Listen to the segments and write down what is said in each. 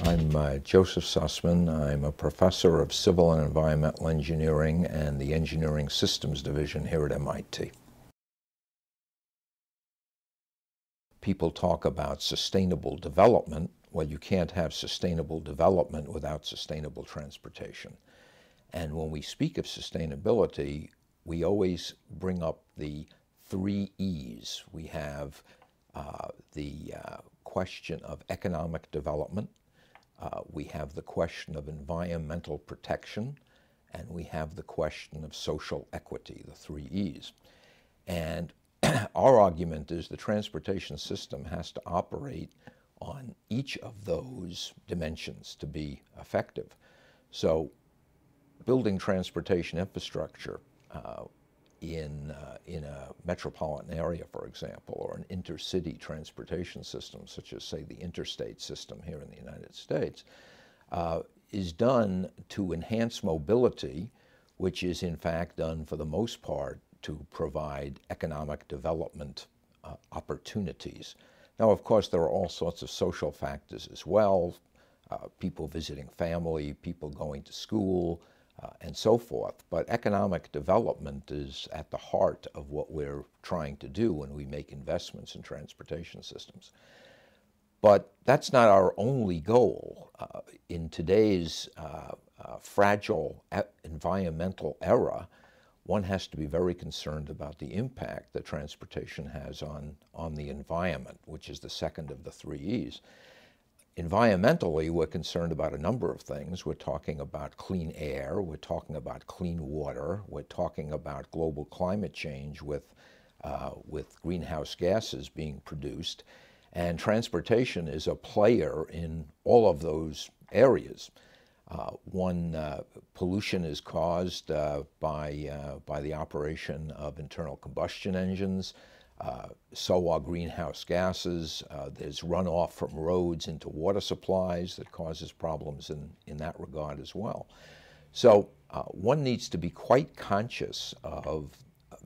I'm Joseph Sussman. I'm a professor of civil and environmental engineering and the Engineering Systems Division here at MIT. People talk about sustainable development. Well, you can't have sustainable development without sustainable transportation. And when we speak of sustainability, we always bring up the 3 E's. We have the question of economic development, we have the question of environmental protection, and we have the question of social equity, the 3 E's. And our argument is the transportation system has to operate on each of those dimensions to be effective. So building transportation infrastructure in a metropolitan area, for example, or an intercity transportation system, such as, say, the interstate system here in the United States, is done to enhance mobility, which is in fact done for the most part to provide economic development opportunities. Now, of course, there are all sorts of social factors as well, people visiting family, people going to school, and so forth. But economic development is at the heart of what we're trying to do when we make investments in transportation systems. But that's not our only goal. In today's fragile environmental era, one has to be very concerned about the impact that transportation has on the environment, which is the second of the 3 E's. Environmentally, we're concerned about a number of things. We're talking about clean air, we're talking about clean water, we're talking about global climate change with greenhouse gases being produced, and transportation is a player in all of those areas. Pollution is caused by the operation of internal combustion engines. So are greenhouse gases. There's runoff from roads into water supplies that causes problems in that regard as well. So one needs to be quite conscious of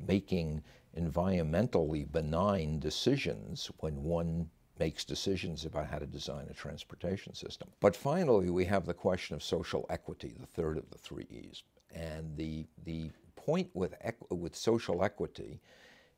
making environmentally benign decisions when one makes decisions about how to design a transportation system. But finally, we have the question of social equity, the third of the 3 E's. And the point with social equity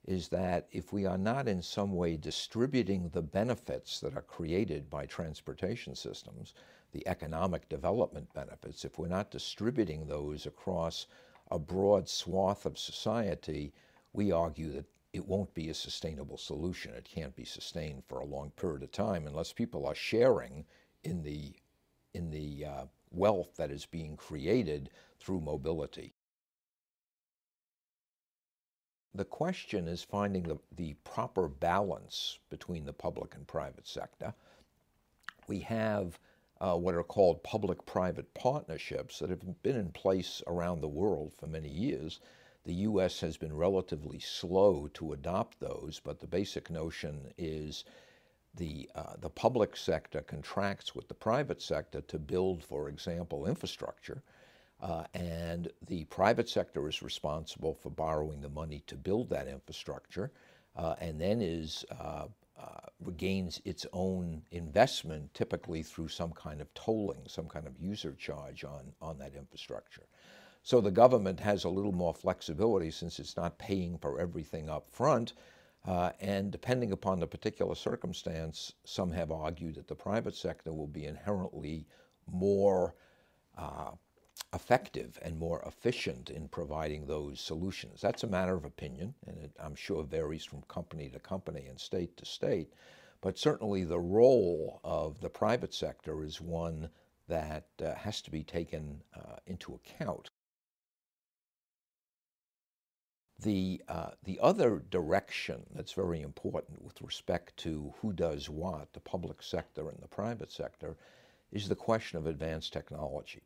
is that if we are not in some way distributing the benefits that are created by transportation systems, the economic development benefits, if we're not distributing those across a broad swath of society, we argue that it won't be a sustainable solution. It can't be sustained for a long period of time unless people are sharing in the wealth that is being created through mobility. The question is finding the proper balance between the public and private sector. We have what are called public-private partnerships that have been in place around the world for many years. The U.S. has been relatively slow to adopt those, but the basic notion is the public sector contracts with the private sector to build, for example, infrastructure. And the private sector is responsible for borrowing the money to build that infrastructure, and then regains its own investment, typically through some kind of tolling, some kind of user charge on that infrastructure. So the government has a little more flexibility since it's not paying for everything up front, and depending upon the particular circumstance, some have argued that the private sector will be inherently more effective and more efficient in providing those solutions. That's a matter of opinion, and it, I'm sure, varies from company to company and state to state. But certainly the role of the private sector is one that has to be taken into account. The other direction that's very important with respect to who does what, the public sector and the private sector, is the question of advanced technology.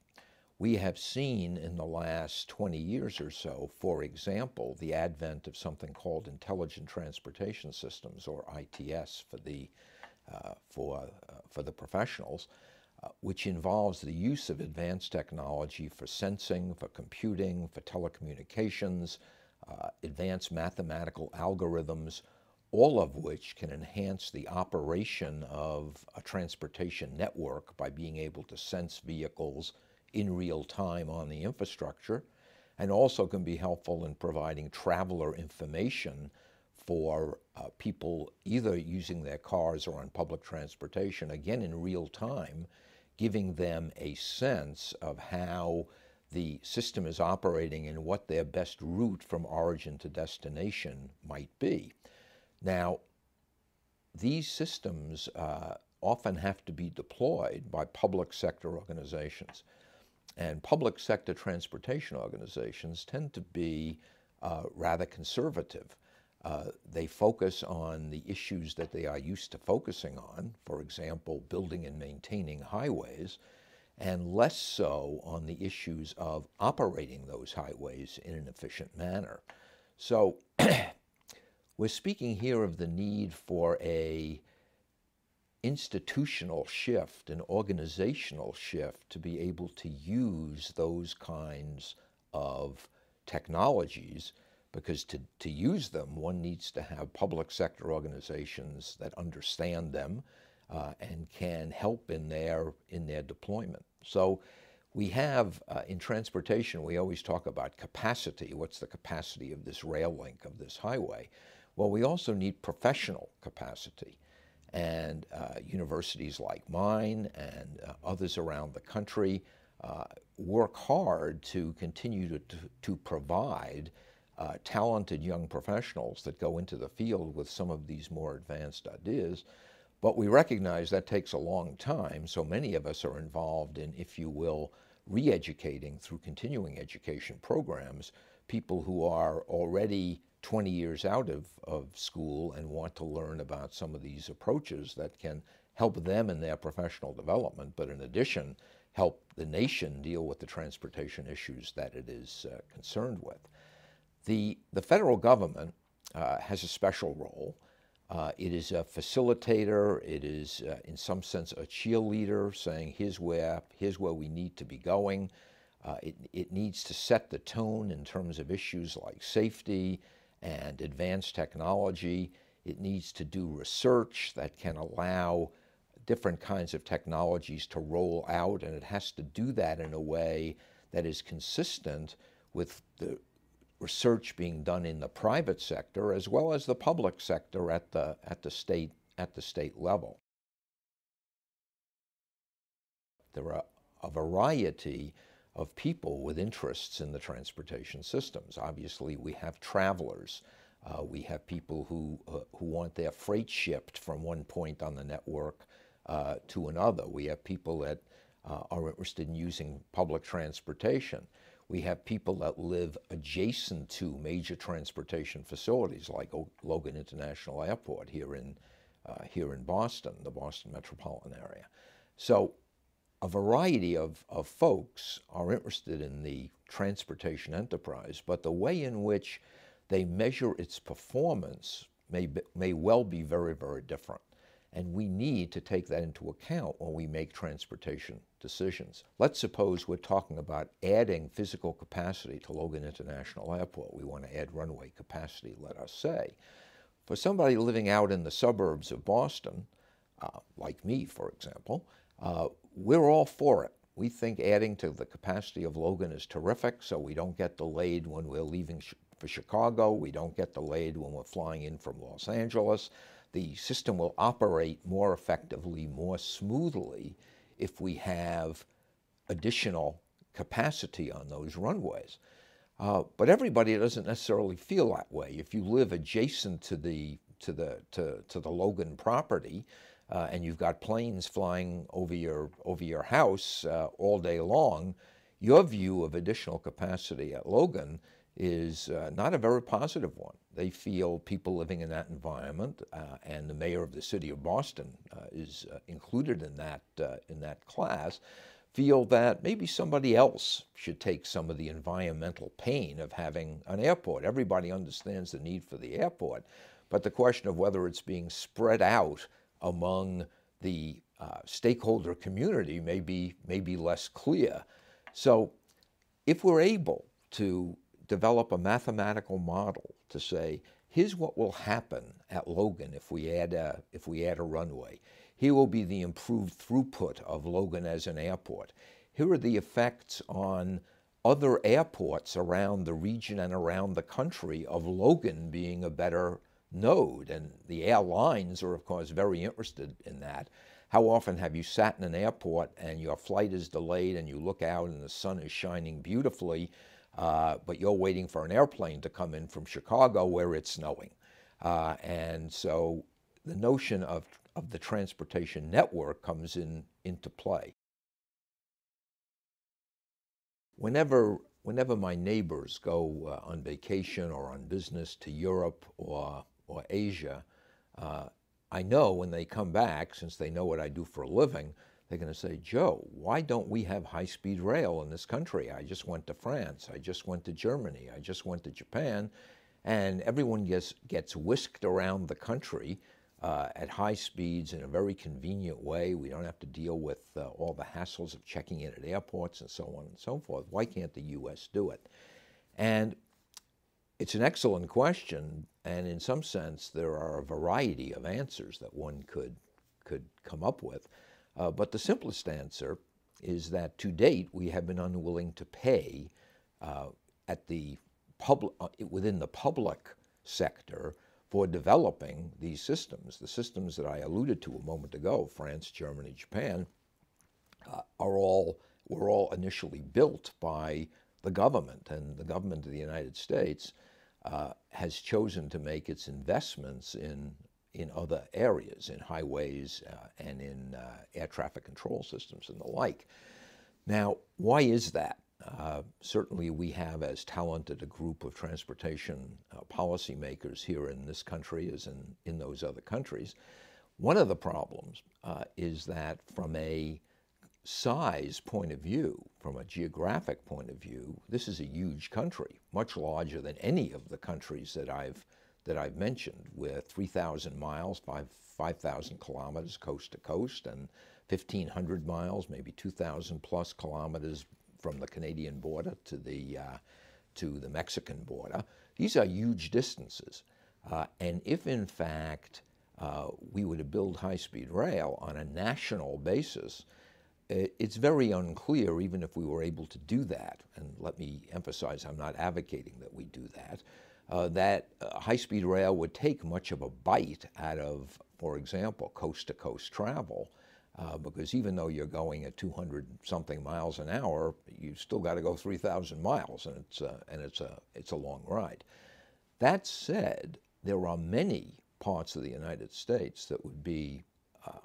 We have seen in the last 20 years or so, for example, the advent of something called Intelligent Transportation Systems, or ITS for the professionals, which involves the use of advanced technology for sensing, for computing, for telecommunications, advanced mathematical algorithms, all of which can enhance the operation of a transportation network by being able to sense vehicles in real time on the infrastructure, and also can be helpful in providing traveler information for people either using their cars or on public transportation, again in real time, giving them a sense of how the system is operating and what their best route from origin to destination might be. Now, these systems often have to be deployed by public sector organizations. And public sector transportation organizations tend to be rather conservative. They focus on the issues that they are used to focusing on, for example, building and maintaining highways, and less so on the issues of operating those highways in an efficient manner. So we're speaking here of the need for a institutional shift, an organizational shift to be able to use those kinds of technologies, because to use them, one needs to have public sector organizations that understand them and can help in their deployment. So we have, in transportation, we always talk about capacity. What's the capacity of this rail link, of this highway? Well, we also need professional capacity. And universities like mine and others around the country work hard to continue to provide talented young professionals that go into the field with some of these more advanced ideas. But we recognize that takes a long time, so many of us are involved in, if you will, re-educating through continuing education programs people who are already 20 years out of school and want to learn about some of these approaches that can help them in their professional development, but in addition, help the nation deal with the transportation issues that it is concerned with. The federal government has a special role. It is a facilitator. It is, in some sense, a cheerleader, saying, here's where we need to be going. It needs to set the tone in terms of issues like safety and advanced technology. It needs to do research that can allow different kinds of technologies to roll out, and it has to do that in a way that is consistent with the research being done in the private sector as well as the public sector at the state level. There are a variety of people with interests in the transportation systems. Obviously, we have travelers. We have people who want their freight shipped from one point on the network to another. We have people that are interested in using public transportation. We have people that live adjacent to major transportation facilities like Logan International Airport here in Boston, the Boston metropolitan area. So a variety of folks are interested in the transportation enterprise, but the way in which they measure its performance may well be very, very different. And we need to take that into account when we make transportation decisions. Let's suppose we're talking about adding physical capacity to Logan International Airport. We want to add runway capacity, let us say. For somebody living out in the suburbs of Boston, like me, for example, we're all for it. We think adding to the capacity of Logan is terrific, so we don't get delayed when we're leaving for Chicago. We don't get delayed when we're flying in from Los Angeles. The system will operate more effectively, more smoothly, if we have additional capacity on those runways. But everybody doesn't necessarily feel that way. If you live adjacent to the Logan property, and you've got planes flying over your house all day long, your view of additional capacity at Logan is not a very positive one. They feel people living in that environment, and the mayor of the city of Boston is included in that class, feel that maybe somebody else should take some of the environmental pain of having an airport. Everybody understands the need for the airport, but the question of whether it's being spread out among the stakeholder community may be less clear. So if we're able to develop a mathematical model to say, Here's what will happen at Logan if we add a runway. Here will be the improved throughput of Logan as an airport. Here are the effects on other airports around the region and around the country of Logan being a better node. And the airlines are, of course, very interested in that. How often have you sat in an airport and your flight is delayed and you look out and the sun is shining beautifully, but you're waiting for an airplane to come in from Chicago where it's snowing? And so the notion of the transportation network comes into play. Whenever my neighbors go on vacation or on business to Europe or Asia, I know when they come back, since they know what I do for a living, they're going to say, Joe, why don't we have high-speed rail in this country? I just went to France, I just went to Germany, I just went to Japan, and everyone gets whisked around the country at high speeds in a very convenient way. We don't have to deal with all the hassles of checking in at airports and so on and so forth. Why can't the U.S. do it? And it's an excellent question, and in some sense there are a variety of answers that one could come up with. But the simplest answer is that to date we have been unwilling to pay within the public sector for developing these systems. The systems that I alluded to a moment ago, France, Germany, Japan, were all initially built by the government, and the government of the United States has chosen to make its investments in other areas, in highways and in air traffic control systems and the like. Now, why is that? Certainly we have as talented a group of transportation policymakers here in this country as in those other countries. One of the problems is that from a size point of view, from a geographic point of view, this is a huge country, much larger than any of the countries that I've mentioned, with 3,000 miles, 5,000 kilometers coast to coast, and 1,500 miles, maybe 2,000 plus kilometers from the Canadian border to the Mexican border. These are huge distances. And if in fact we were to build high-speed rail on a national basis, it's very unclear, even if we were able to do that, and let me emphasize I'm not advocating that we do that, high-speed rail would take much of a bite out of, for example, coast-to-coast travel, because even though you're going at 200-something miles an hour, you've still got to go 3,000 miles, and it's a long ride. That said, there are many parts of the United States that would be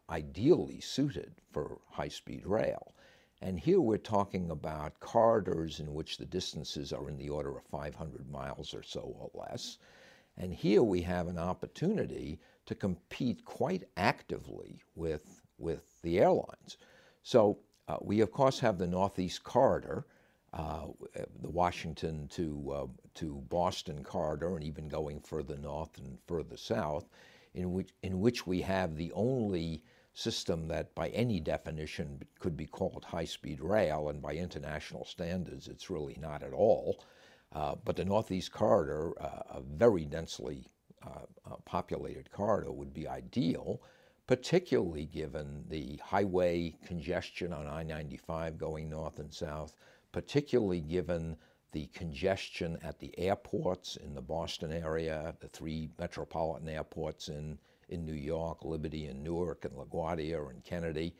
ideally suited for high-speed rail. And here we're talking about corridors in which the distances are in the order of 500 miles or so or less. And here we have an opportunity to compete quite actively with the airlines. So we, of course, have the Northeast Corridor, the Washington to Boston corridor, and even going further north and further south, in which we have the only system that by any definition could be called high-speed rail, and by international standards it's really not at all. But the Northeast Corridor, a very densely populated corridor, would be ideal, particularly given the highway congestion on I-95 going north and south, particularly given the congestion at the airports in the Boston area, the 3 metropolitan airports in New York, Liberty and Newark and LaGuardia and Kennedy,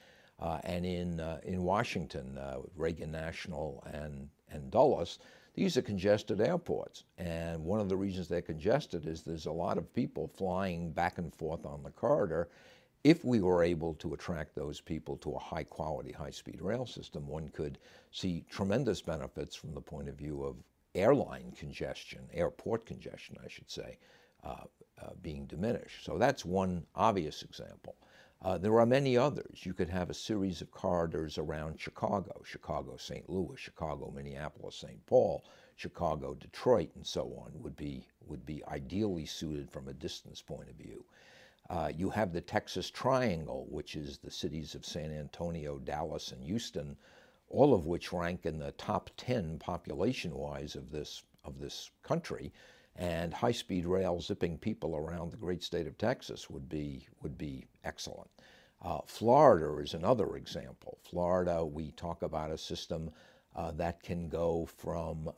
and in Washington, Reagan National and Dulles. These are congested airports, and one of the reasons they're congested is there's a lot of people flying back and forth on the corridor. If we were able to attract those people to a high-quality, high-speed rail system, one could see tremendous benefits from the point of view of airline congestion, airport congestion, I should say, being diminished. So that's one obvious example. There are many others. You could have a series of corridors around Chicago, Chicago-St. Louis, Chicago-Minneapolis-St. Paul, Chicago-Detroit, and so on, would be ideally suited from a distance point of view. You have the Texas Triangle, which is the cities of San Antonio, Dallas, and Houston, all of which rank in the top 10 population-wise of this country. And high-speed rail zipping people around the great state of Texas would be excellent. Florida is another example. Florida, we talk about a system that can go from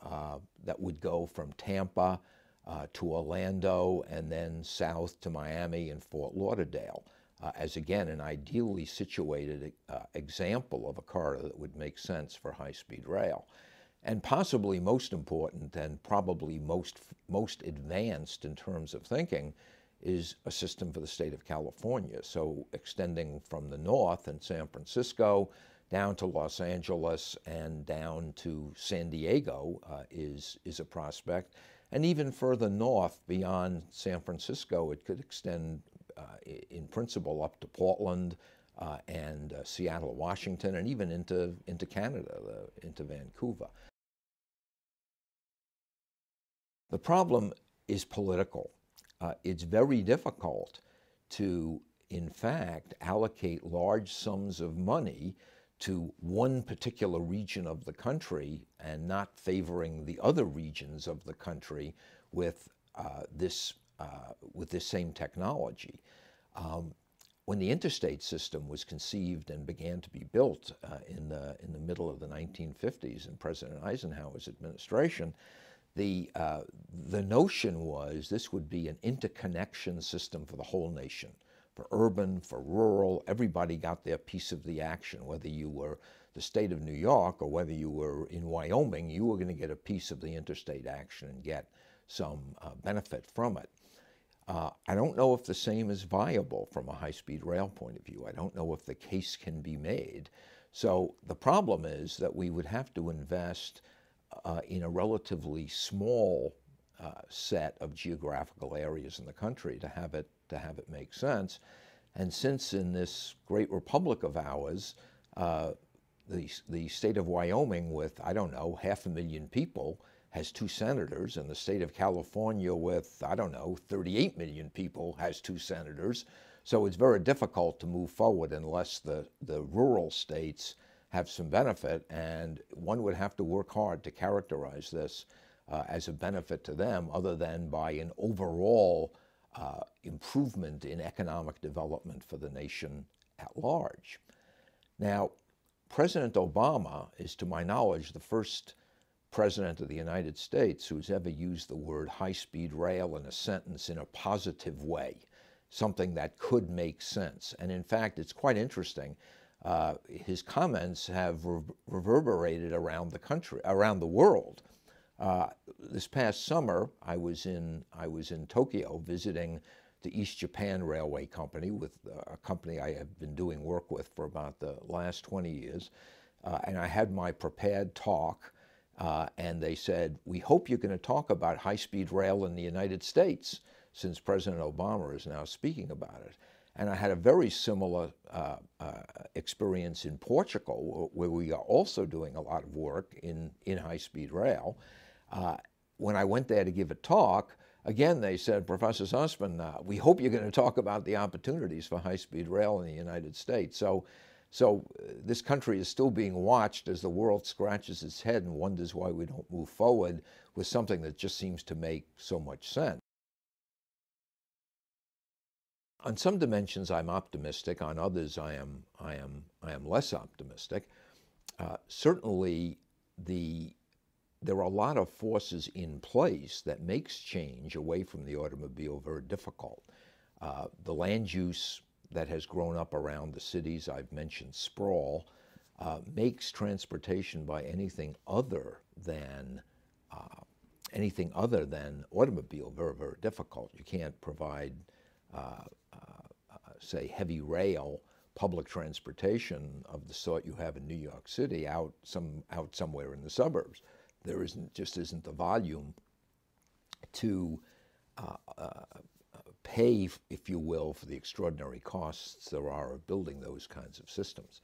that would go from Tampa to Orlando and then south to Miami and Fort Lauderdale as, again, an ideally situated example of a corridor that would make sense for high-speed rail. And possibly most important and probably most advanced in terms of thinking is a system for the state of California. So extending from the north in San Francisco down to Los Angeles and down to San Diego is a prospect. And even further north beyond San Francisco, it could extend in principle up to Portland and Seattle, Washington, and even into Canada, into Vancouver. The problem is political. It's very difficult to, in fact, allocate large sums of money to one particular region of the country and not favoring the other regions of the country with this same technology. When the interstate system was conceived and began to be built in the middle of the 1950s in President Eisenhower's administration, the notion was this would be an interconnection system for the whole nation, for urban, for rural. Everybody got their piece of the action. Whether you were the state of New York or whether you were in Wyoming, you were going to get a piece of the interstate action and get some benefit from it. I don't know if the same is viable from a high-speed rail point of view. I don't know if the case can be made. So the problem is that we would have to invest in a relatively small set of geographical areas in the country to have it make sense. And since in this great republic of ours, the state of Wyoming with, I don't know, 500,000 people has 2 senators, and the state of California with, I don't know, 38 million people has 2 senators. So it's very difficult to move forward unless the rural states have some benefit, and one would have to work hard to characterize this as a benefit to them other than by an overall improvement in economic development for the nation at large. Now, President Obama is, to my knowledge, the first president of the United States who's ever used the word high-speed rail in a sentence in a positive way, something that could make sense. And in fact, it's quite interesting. His comments have reverberated around the country, around the world. This past summer, I was in Tokyo visiting the East Japan Railway Company, with a company I have been doing work with for about the last 20 years. And I had my prepared talk, and they said, "We hope you're going to talk about high-speed rail in the United States, since President Obama is now speaking about it." And I had a very similar experience in Portugal, where we are also doing a lot of work in high-speed rail. When I went there to give a talk, again, they said, "Professor Sussman, we hope you're going to talk about the opportunities for high-speed rail in the United States." So this country is still being watched as the world scratches its head and wonders why we don't move forward with something that just seems to make so much sense. On some dimensions, I'm optimistic. On others, I am less optimistic. Certainly, there are a lot of forces in place that makes change away from the automobile very difficult. The land use that has grown up around the cities, I've mentioned sprawl, makes transportation by anything other than automobile very, very difficult. You can't provide say, heavy rail public transportation of the sort you have in New York City out somewhere in the suburbs. There just isn't the volume to pay, if you will, for the extraordinary costs there are of building those kinds of systems.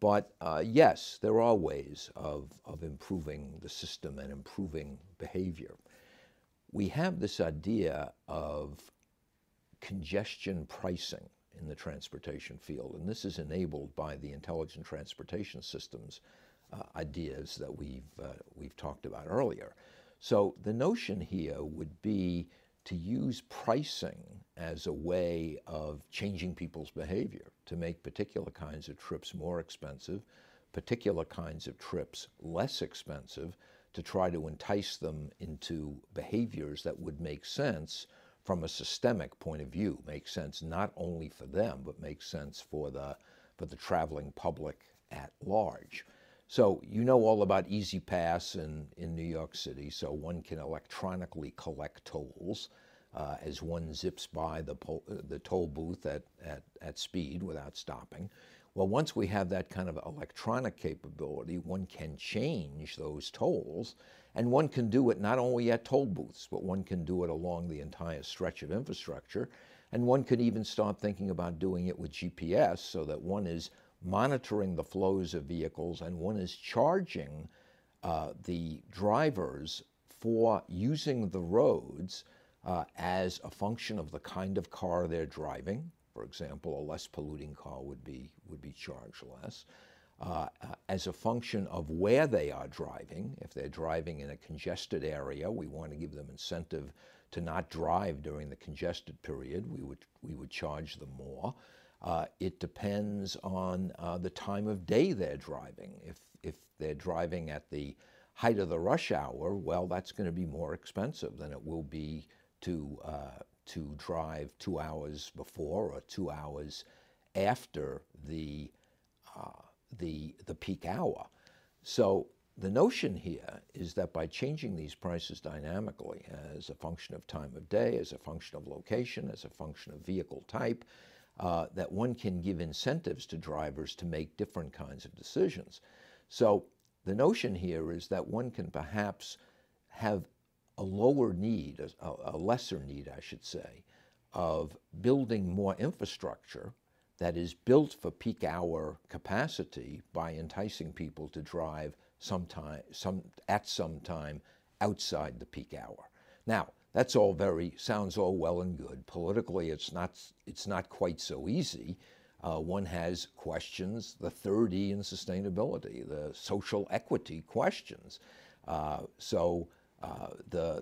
But yes, there are ways of improving the system and improving behavior. We have this idea of congestion pricing in the transportation field, and this is enabled by the intelligent transportation systems ideas that we've talked about earlier. So the notion here would be to use pricing as a way of changing people's behavior, to make particular kinds of trips more expensive, particular kinds of trips less expensive, to try to entice them into behaviors that would make sense from a systemic point of view, make sense not only for them, but make sense for the traveling public at large. So you know all about Easy Pass in New York City, so one can electronically collect tolls as one zips by the toll booth at speed without stopping. Well, once we have that kind of electronic capability, one can change those tolls, and one can do it not only at toll booths, but one can do it along the entire stretch of infrastructure, and one could even start thinking about doing it with GPS so that one is monitoring the flows of vehicles and one is charging the drivers for using the roads as a function of the kind of car they're driving. For example, a less polluting car would be charged less. As a function of where they are driving. If they're driving in a congested area, we want to give them incentive to not drive during the congested period. We would charge them more. It depends on the time of day they're driving. If they're driving at the height of the rush hour, well, that's going to be more expensive than it will be to drive 2 hours before or 2 hours after the peak hour. So the notion here is that by changing these prices dynamically as a function of time of day, as a function of location, as a function of vehicle type, that one can give incentives to drivers to make different kinds of decisions. So the notion here is that one can perhaps have a lower need, a lesser need, I should say, of building more infrastructure that is built for peak hour capacity by enticing people to drive at some time outside the peak hour. Now, that's all sounds all well and good. Politically, it's not quite so easy. One has questions, the third E in sustainability, the social equity questions. The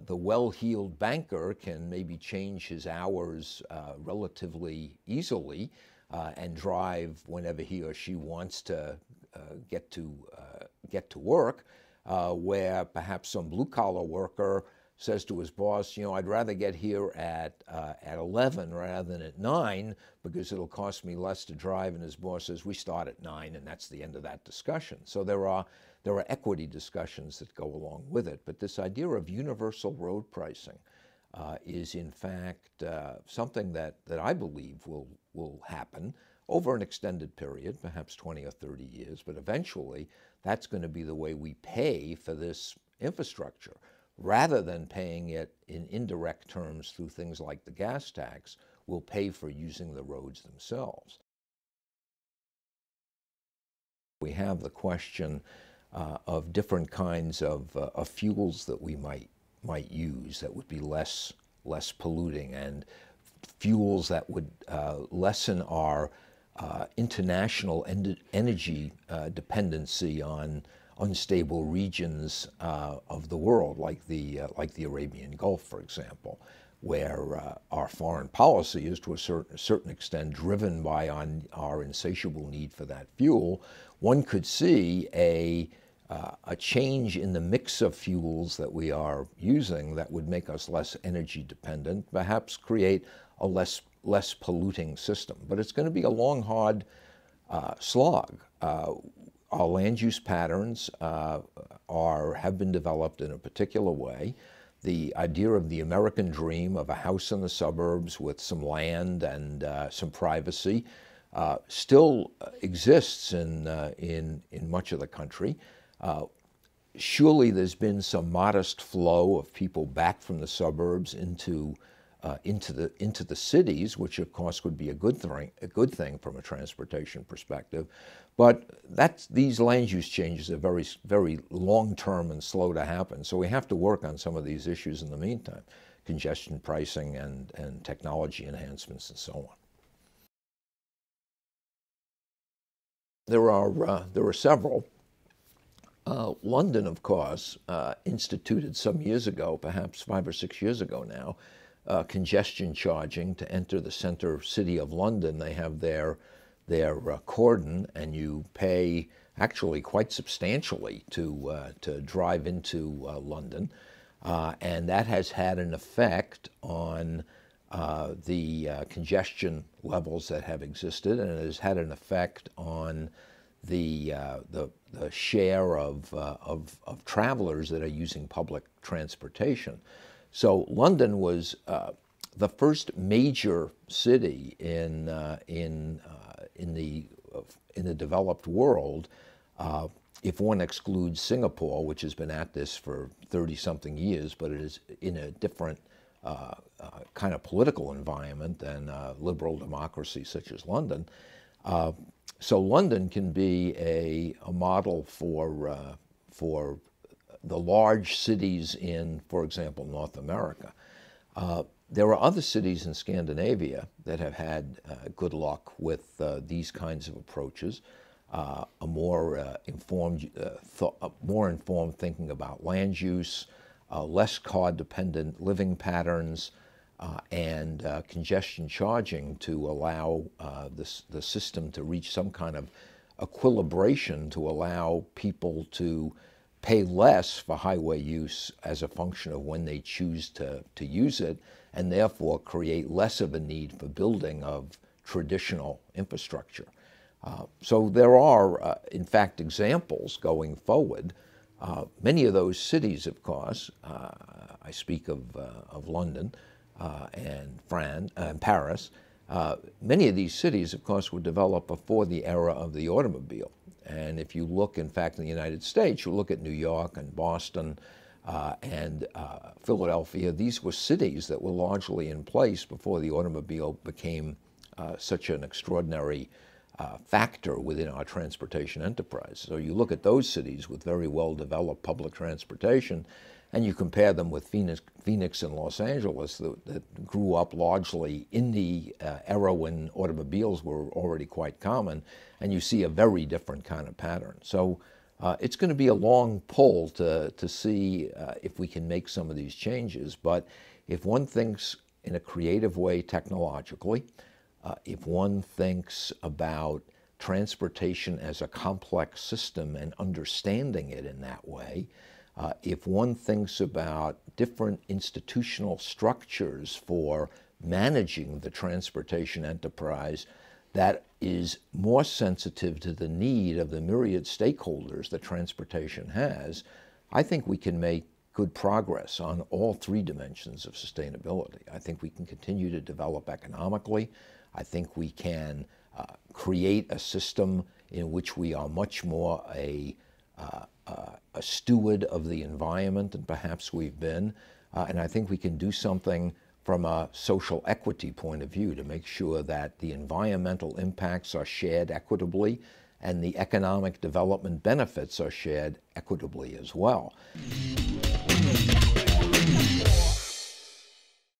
well-heeled banker can maybe change his hours relatively easily and drive whenever he or she wants to get to work, where perhaps some blue-collar worker says to his boss, you know, I'd rather get here at 11 rather than at 9 because it'll cost me less to drive. And his boss says, we start at 9, and that's the end of that discussion. So there are equity discussions that go along with it. But this idea of universal road pricing is in fact something that I believe will happen over an extended period, perhaps 20 or 30 years. But eventually, that's going to be the way we pay for this infrastructure. Rather than paying it in indirect terms through things like the gas tax, we'll pay for using the roads themselves. We have the question of different kinds of fuels that we might use that would be less polluting, and fuels that would lessen our international energy dependency on unstable regions of the world, like the Arabian Gulf, for example, where our foreign policy is to a certain extent driven by our insatiable need for that fuel. One could see a change in the mix of fuels that we are using that would make us less energy dependent, perhaps create a less polluting system. But it's going to be a long, hard slog. Our land use patterns have been developed in a particular way. The idea of the American dream of a house in the suburbs with some land and some privacy still exists in much of the country. Surely there's been some modest flow of people back from the suburbs into the cities, which of course would be a good thing from a transportation perspective. But these land use changes are very, very long-term and slow to happen. So we have to work on some of these issues in the meantime: congestion pricing and technology enhancements and so on. There are several. London, of course, instituted some years ago, perhaps 5 or 6 years ago now, congestion charging to enter the center city of London. They have their cordon, and you pay actually quite substantially to drive into London, and that has had an effect on the congestion levels that have existed, and it has had an effect on the share of travelers that are using public transportation. So London was the first major city in the developed world, if one excludes Singapore, which has been at this for 30-something years, but it is in a different kind of political environment than liberal democracy such as London. So London can be a model for the large cities in, for example, North America. There are other cities in Scandinavia that have had good luck with these kinds of approaches, a more informed thinking about land use, less car-dependent living patterns, and congestion charging to allow the system to reach some kind of equilibration to allow people to pay less for highway use as a function of when they choose to use it, and therefore create less of a need for building of traditional infrastructure. So there are, in fact, examples going forward. Many of those cities, of course, I speak of London and France and Paris, many of these cities, of course, were developed before the era of the automobile. And if you look, in fact, in the United States, you look at New York and Boston and Philadelphia, these were cities that were largely in place before the automobile became such an extraordinary factor within our transportation enterprise. So you look at those cities with very well-developed public transportation, and you compare them with Phoenix and Los Angeles that grew up largely in the era when automobiles were already quite common, and you see a very different kind of pattern. So it's going to be a long pull to see if we can make some of these changes, but if one thinks in a creative way technologically, if one thinks about transportation as a complex system and understanding it in that way, if one thinks about different institutional structures for managing the transportation enterprise that is more sensitive to the need of the myriad stakeholders that transportation has, I think we can make good progress on all three dimensions of sustainability. I think we can continue to develop economically. I think we can create a system in which we are much more a steward of the environment than perhaps we've been. And I think we can do something from a social equity point of view to make sure that the environmental impacts are shared equitably and the economic development benefits are shared equitably as well.